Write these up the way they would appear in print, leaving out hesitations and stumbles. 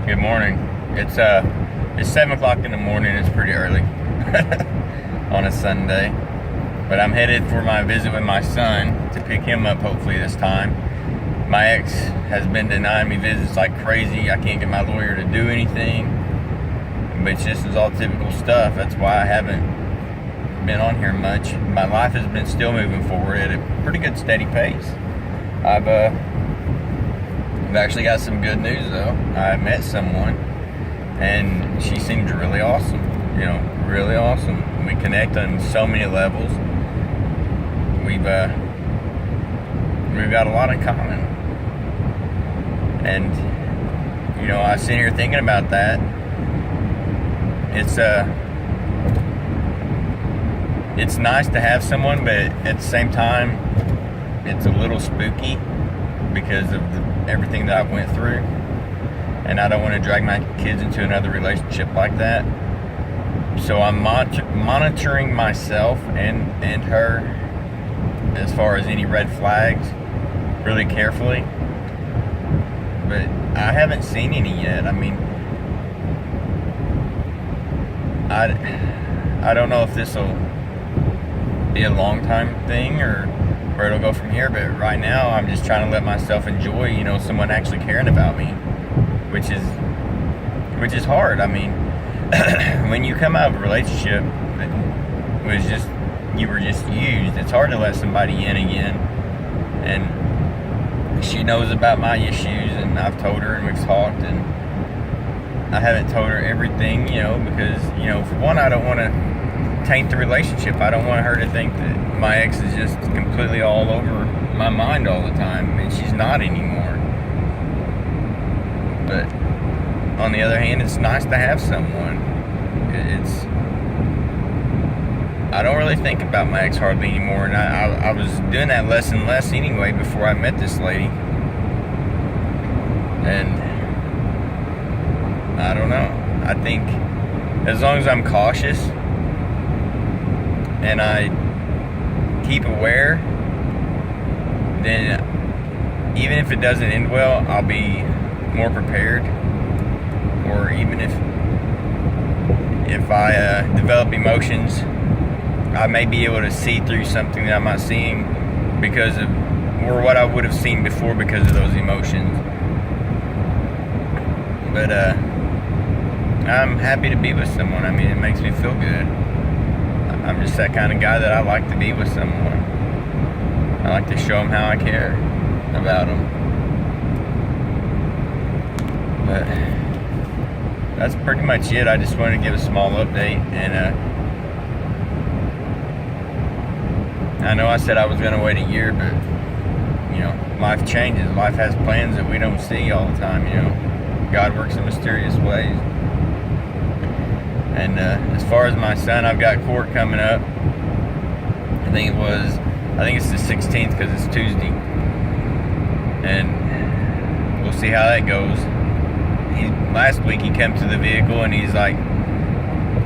Good morning. It's 7 o'clock in the morning. It's pretty early on a Sunday, but I'm headed for my visit with my son to pick him up hopefully this time. My ex has been denying me visits like crazy. I can't get my lawyer to do anything, but this is all typical stuff. That's why I haven't been on here much. My life has been still moving forward at a pretty good steady pace. I've actually got some good news though. I met someone and she seems really awesome. Really awesome. We connect on so many levels. We've got a lot in common. And I was sitting here thinking about that. It's nice to have someone, but at the same time it's a little spooky because of everything that I've went through, and I don't want to drag my kids into another relationship like that. So I'm monitoring myself and her as far as any red flags really carefully, but I haven't seen any yet. I mean, I don't know if this will be a long time thing or where it'll go from here, but right now I'm just trying to let myself enjoy, someone actually caring about me, which is hard. I mean, when you come out of a relationship that you were just used, it's hard to let somebody in again. And she knows about my issues, and I've told her, and we've talked, and I haven't told her everything, because, for one, I don't want to taint the relationship. I don't want her to think that my ex is just completely all over my mind all the time, and she's not anymore. But on the other hand, it's nice to have someone. I don't really think about my ex hardly anymore, and I was doing that less and less anyway before I met this lady. And I don't know. I think as long as I'm cautious and I keep aware, then even if it doesn't end well, I'll be more prepared. Or even if I develop emotions, I may be able to see through something that I'm not seeing or what I would have seen before because of those emotions. But I'm happy to be with someone. I mean, it makes me feel good. I'm just that kind of guy that I like to be with someone. I like to show them how I care about them. But that's pretty much it. I just wanted to give a small update. And I know I said I was going to wait a year, but life changes. Life has plans that we don't see all the time. God works in mysterious ways. And as far as my son, I've got court coming up. I think it's the 16th because it's Tuesday. And we'll see how that goes. Last week he came to the vehicle and he's like,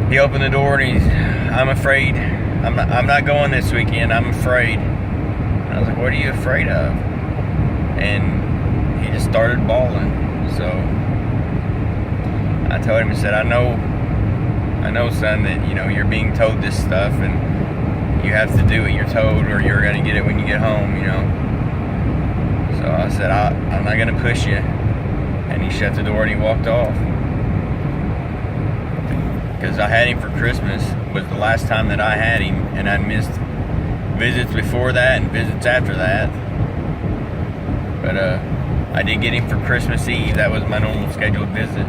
he opened the door and I'm afraid. I'm not going this weekend. I'm afraid. And I was like, what are you afraid of? And he just started bawling. So I told him, I said, I know, son, that you're being told this stuff, and you have to do what you're told, or you're gonna get it when you get home. So I said, I'm not gonna push you. And he shut the door and he walked off. Because I had him for Christmas, was the last time that I had him, and I'd missed visits before that and visits after that. But I did get him for Christmas Eve. That was my normal scheduled visit.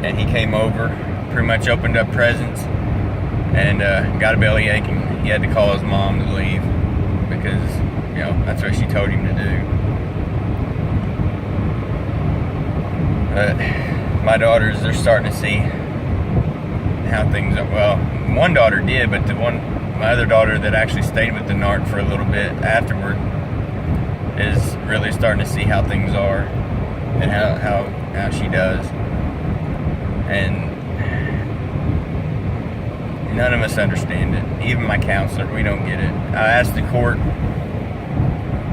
And he came over, pretty much opened up presents, and got a bellyache, and he had to call his mom to leave because, that's what she told him to do. But my daughters, they're starting to see how things are. Well, one daughter did, but my other daughter that actually stayed with the narc for a little bit afterward is really starting to see how things are and how she does. And none of us understand it. Even my counselor, we don't get it. I asked the court,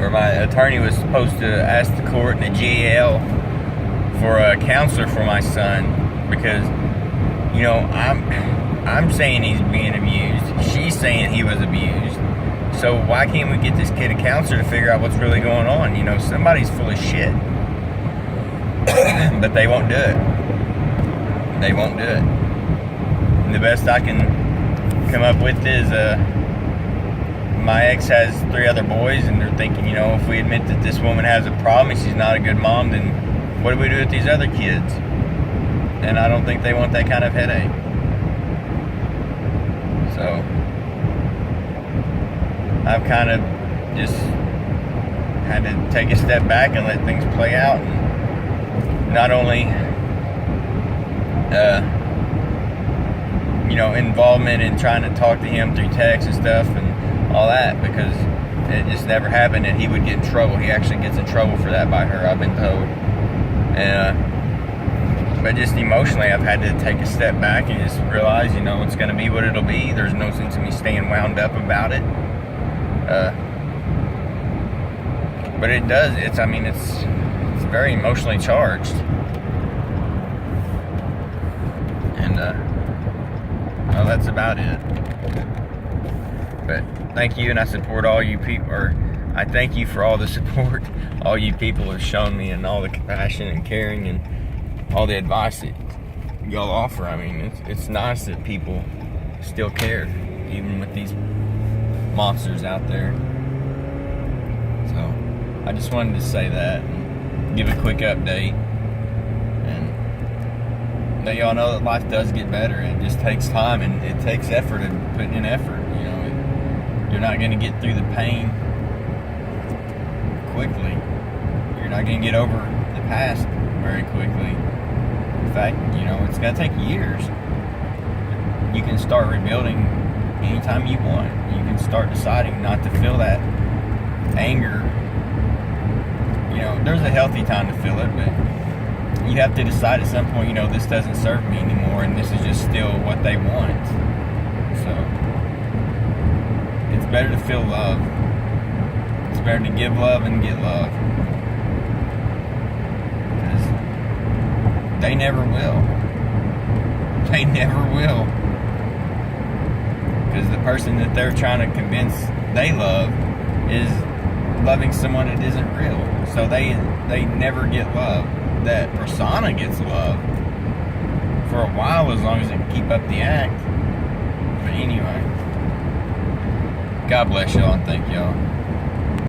or my attorney was supposed to ask the court and the GAL for a counselor for my son, because, you know, I'm saying he's being abused. She's saying he was abused. So why can't we get this kid a counselor to figure out what's really going on? You know, somebody's full of shit. But they won't do it. They won't do it. And the best I can come up with is my ex has 3 other boys, and they're thinking, you know, if we admit that this woman has a problem and she's not a good mom, then what do we do with these other kids? And I don't think they want that kind of headache. So I've kind of just had to take a step back and let things play out, and not only you know, involvement in trying to talk to him through text and stuff and all that, because it just never happened, and he would get in trouble. He actually gets in trouble for that by her, I've been told. But just emotionally, I've had to take a step back and just realize, you know, it's going to be what it'll be. There's no sense in me staying wound up about it. But it does. It's very emotionally charged. And well, that's about it. But thank you, and I support all you people, or I thank you for all the support all you people have shown me, and all the compassion and caring and all the advice that y'all offer. I mean, it's nice that people still care, even with these monsters out there. So I just wanted to say that and give a quick update, and let y'all know that life does get better. It just takes time, and it takes effort, and putting in effort. You know, you're not going to get through the pain quickly. You're not going to get over the past very quickly. In fact, you know, it's going to take years. You can start rebuilding anytime you want. You can start deciding not to feel that anger. You know, there's a healthy time to feel it, but you have to decide at some point, you know, this doesn't serve me anymore, and this is just still what they want. So it's better to feel love. It's better to give love and get love. Because they never will. They never will. Because the person that they're trying to convince they love is loving someone that isn't real. So they never get love. That persona gets love for a while, as long as they can keep up the act. But anyway, God bless y'all, and thank y'all.